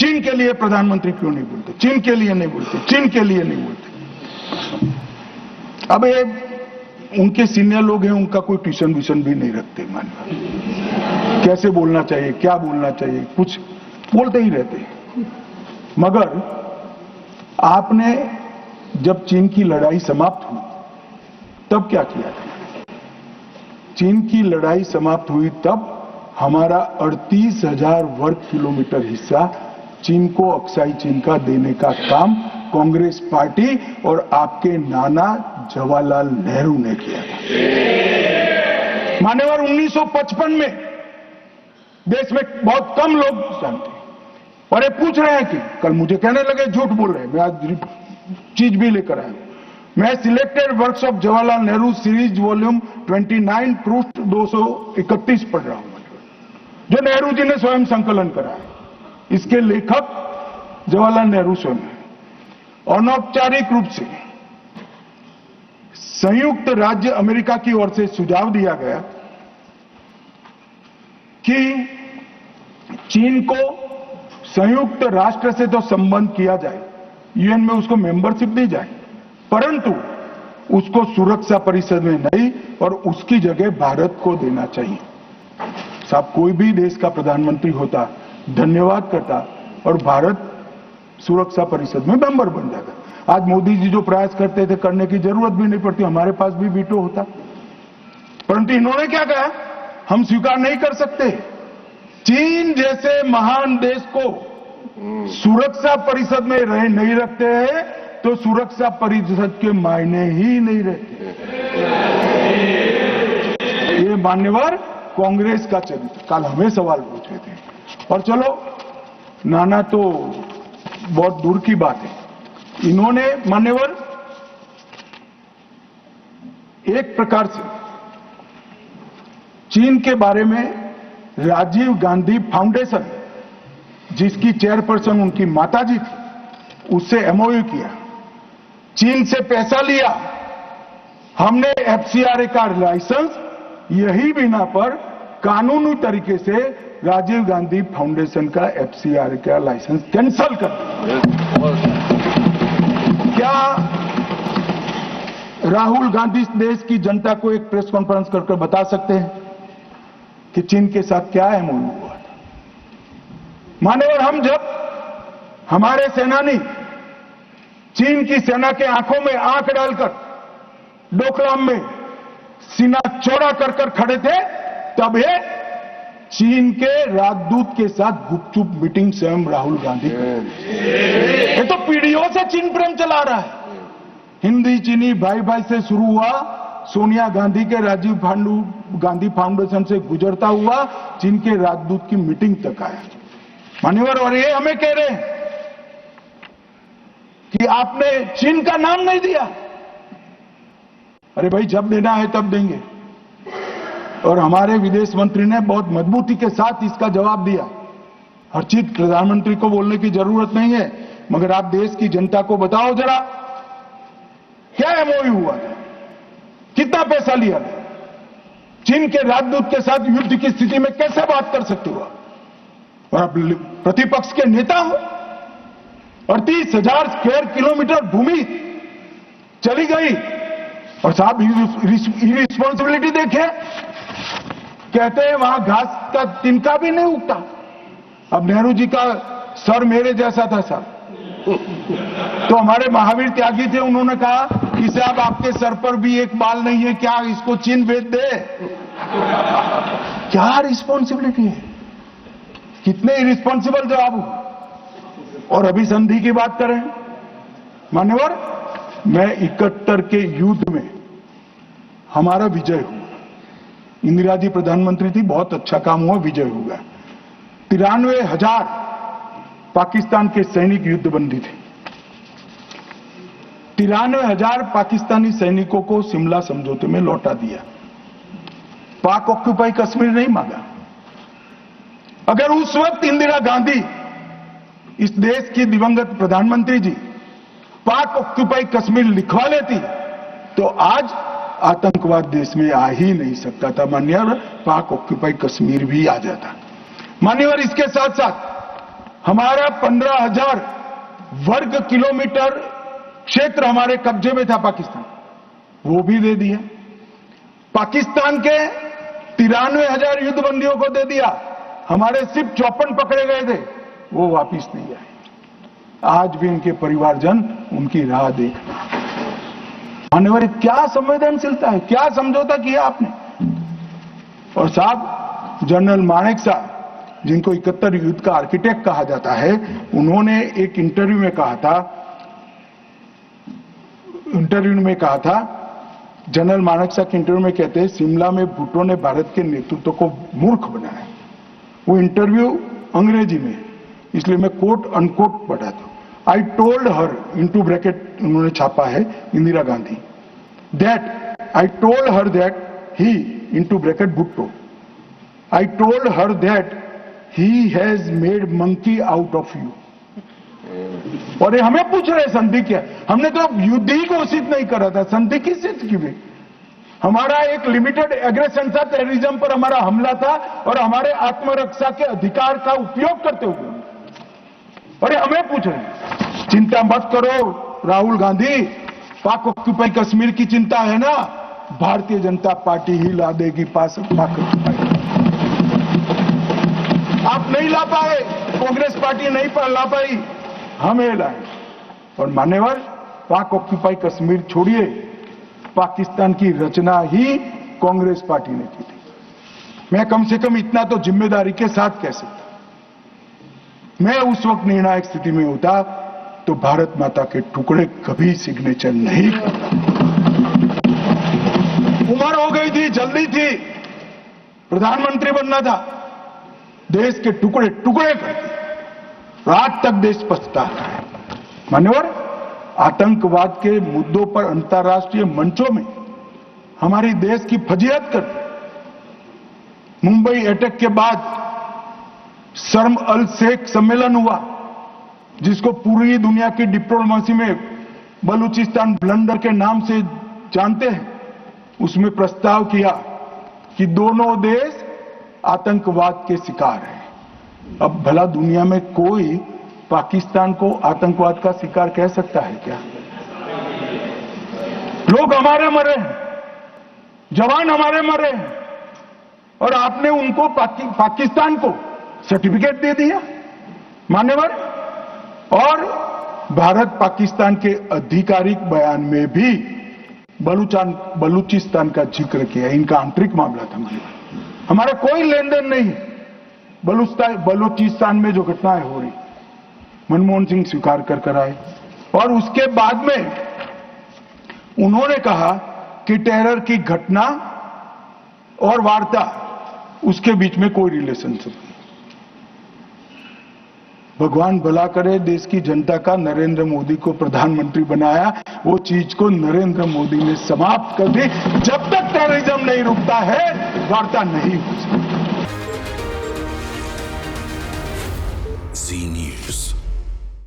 चीन के लिए प्रधानमंत्री क्यों नहीं बोलते, चीन के लिए नहीं बोलते, चीन के लिए नहीं बोलते। अब ये उनके सीनियर लोग हैं, उनका कोई ट्यूशन व्यूशन भी नहीं रखते, मान कैसे बोलना चाहिए, क्या बोलना चाहिए, कुछ बोलते ही रहते। मगर आपने जब चीन की लड़ाई समाप्त हुई तब क्या किया था? चीन की लड़ाई समाप्त हुई तब हमारा 38,000 वर्ग किलोमीटर हिस्सा चीन को अक्साई चीन का देने का काम कांग्रेस पार्टी और आपके नाना जवाहरलाल नेहरू ने किया था। मान्यवर 1955 में देश में बहुत कम लोग जानते और ये पूछ रहे हैं कि कल मुझे कहने लगे झूठ बोल रहे हैं, मैं आज चीज भी लेकर आया। मैं selected works of Jawaharlal Nehru series volume 29 पृष्ठ 231 पढ़ रहा हूं, जो नेहरू जी ने स्वयं संकलन करा है। इसके लेखक जवाहरलाल नेहरू स्वयं है। अनौपचारिक रूप से संयुक्त राज्य अमेरिका की ओर से सुझाव दिया गया कि चीन को संयुक्त राष्ट्र से तो संबंध किया जाए, यूएन में उसको मेंबरशिप दी जाए, परंतु उसको सुरक्षा परिषद में नहीं और उसकी जगह भारत को देना चाहिए। साहब, कोई भी देश का प्रधानमंत्री होता धन्यवाद करता और भारत सुरक्षा परिषद में मेंबर बन जाता। आज मोदी जी जो प्रयास करते थे करने की जरूरत भी नहीं पड़ती, हमारे पास भी वीटो होता। परंतु इन्होंने क्या कहा, हम स्वीकार नहीं कर सकते। चीन जैसे महान देश को सुरक्षा परिषद में नहीं रखते हैं तो सुरक्षा परिषद के मायने ही नहीं रहते। ये मान्यवर कांग्रेस का चरित्र कल हमें सवाल पूछे थे। और चलो नाना तो बहुत दूर की बात है, इन्होंने मान्यवर एक प्रकार से चीन के बारे में राजीव गांधी फाउंडेशन, जिसकी चेयरपर्सन उनकी माताजी थी, उससे एमओयू किया, चीन से पैसा लिया, हमने एफसीआरए का लाइसेंस यही बिना पर कानूनी तरीके से राजीव गांधी फाउंडेशन का एफसीआरए का लाइसेंस कैंसिल कर दिया। क्या राहुल गांधी देश की जनता को एक प्रेस कॉन्फ्रेंस करके बता सकते हैं कि चीन के साथ क्या एमओयू हुआ था? मान्यवर, हम जब हमारे सेनानी चीन की सेना के आंखों में आंख डालकर डोकलाम में सीना चौड़ा कर खड़े थे, तब ये चीन के राजदूत के साथ गुपचुप मीटिंग स्वयं राहुल गांधी ये तो पीढ़ियों से चीन प्रेम चला रहा है। हिंदी चीनी भाई भाई से शुरू हुआ, सोनिया गांधी के राजीव गांधी फाउंडेशन से गुजरता हुआ चीन के राजदूत की मीटिंग तक आया। मान्यवर, और ये हमें कह रहे हैं कि आपने चीन का नाम नहीं दिया। अरे भाई, जब देना है तब देंगे। और हमारे विदेश मंत्री ने बहुत मजबूती के साथ इसका जवाब दिया। हर चीज प्रधानमंत्री को बोलने की जरूरत नहीं है, मगर आप देश की जनता को बताओ जरा, क्या एमओयू हुआ था, कितना पैसा लिया गया, चीन के राजदूत के साथ युद्ध की स्थिति में कैसे बात कर सकते हो? और आप प्रतिपक्ष के नेता हो और 30,000 स्क्वायर किलोमीटर भूमि चली गई और साहब रिस्पॉन्सिबिलिटी देखे, कहते हैं वहां घास का तिनका भी नहीं उगता। अब नेहरू जी का सर मेरे जैसा था सर, तो हमारे महावीर त्यागी थे, उन्होंने कहा कि साहब आपके सर पर भी एक बाल नहीं है, क्या इसको चीन बेच दे? क्या रिस्पॉन्सिबिलिटी है, कितने इरिस्पॉन्सिबल जवाब हो। और अभी संधि की बात करें मान्यवर, मैं 71 के युद्ध में हमारा विजय हुआ, इंदिरा जी प्रधानमंत्री थी, बहुत अच्छा काम हुआ, विजय हुआ। 93,000 पाकिस्तान के सैनिक युद्धबंदी थे। 93,000 पाकिस्तानी सैनिकों को शिमला समझौते में लौटा दिया। पाक ऑक्यूपाई कश्मीर नहीं मांगा। अगर उस वक्त इंदिरा गांधी, इस देश की दिवंगत प्रधानमंत्री जी, पाक ऑक्यूपाई कश्मीर लिखवा लेती तो आज आतंकवाद देश में आ ही नहीं सकता था। मान्यवर, पाक ऑक्यूपाई कश्मीर भी आ जाता। मान्यवर, इसके साथ साथ हमारा 15,000 वर्ग किलोमीटर क्षेत्र हमारे कब्जे में था पाकिस्तान, वो भी दे दिया। पाकिस्तान के 93,000 युद्धबंदियों को दे दिया, हमारे सिर्फ 54 पकड़े गए थे, वो वापिस नहीं आए। आज भी इनके परिवारजन उनकी राह देख रहे हैं। मान्यवर, क्या संवेदनशीलता है, क्या समझौता किया आपने। और साहब, जनरल मानेक साहब, जिनको 71 युद्ध का आर्किटेक्ट कहा जाता है, उन्होंने एक इंटरव्यू में कहा था, जनरल मानेक साहब के इंटरव्यू में कहते हैं, शिमला में भुट्टो ने भारत के नेतृत्व को मूर्ख बनाया। वो इंटरव्यू अंग्रेजी में, इसलिए मैं कोट अनकोट पढ़ाता हूं। I told her, into bracket उन्होंने छापा है Indira Gandhi, that I told her that he, into bracket Bhutto, I told her that he has made monkey out of you. और ये हमें पूछ रहे संधि क्या, हमने तो युद्ध ही घोषित नहीं करा था, संधि किस चीज की भी। हमारा एक लिमिटेड एग्रेशन था, टेररिज्म पर हमारा हमला था, और हमारे आत्मरक्षा के अधिकार का उपयोग करते हुए, और ये हमें पूछ रहे हैं। चिंता मत करो राहुल गांधी, पाक ऑक्यूपाई कश्मीर की चिंता है ना, भारतीय जनता पार्टी ही ला देगी पाक ऑक्यूपाई। आप नहीं ला पाए, कांग्रेस पार्टी नहीं ला पाई, हमें लाए। और मान्यवर, पाक ऑक्यूपाई कश्मीर छोड़िए, पाकिस्तान की रचना ही कांग्रेस पार्टी ने की थी। मैं कम से कम इतना तो जिम्मेदारी के साथ कह सकता, मैं उस वक्त निर्णायक स्थिति में होता तो भारत माता के टुकड़े कभी सिग्नेचर नहीं करता। उम्र हो गई थी, जल्दी थी, प्रधानमंत्री बनना था, देश के टुकड़े टुकड़े करते, आज तक देश पछता रहा है। मान्यवर, आतंकवाद के मुद्दों पर अंतर्राष्ट्रीय मंचों में हमारी देश की फजीहत करते, मुंबई अटैक के बाद शर्म अल शेख सम्मेलन हुआ, जिसको पूरी दुनिया की डिप्लोमेसी में बलूचिस्तान ब्लंडर के नाम से जानते हैं, उसमें प्रस्ताव किया कि दोनों देश आतंकवाद के शिकार हैं। अब भला दुनिया में कोई पाकिस्तान को आतंकवाद का शिकार कह सकता है क्या? लोग हमारे मरे हैं, जवान हमारे मरे हैं, और आपने उनको पाकिस्तान को सर्टिफिकेट दे दिया। मान्यवर, और भारत पाकिस्तान के आधिकारिक बयान में भी बलूचिस्तान का जिक्र किया। इनका आंतरिक मामला था, मान्यवर, हमारा कोई लेन देन नहीं है। बलूचिस्तान में जो घटनाएं हो रही, मनमोहन सिंह स्वीकार कर आए, और उसके बाद में उन्होंने कहा कि टेरर की घटना और वार्ता, उसके बीच में कोई रिलेशनशिप नहीं। भगवान भला करे, देश की जनता का नरेंद्र मोदी को प्रधानमंत्री बनाया, वो चीज को नरेंद्र मोदी ने समाप्त कर दी। जब तक टेररिज्म नहीं रुकता है, वार्ता नहीं हो सकती।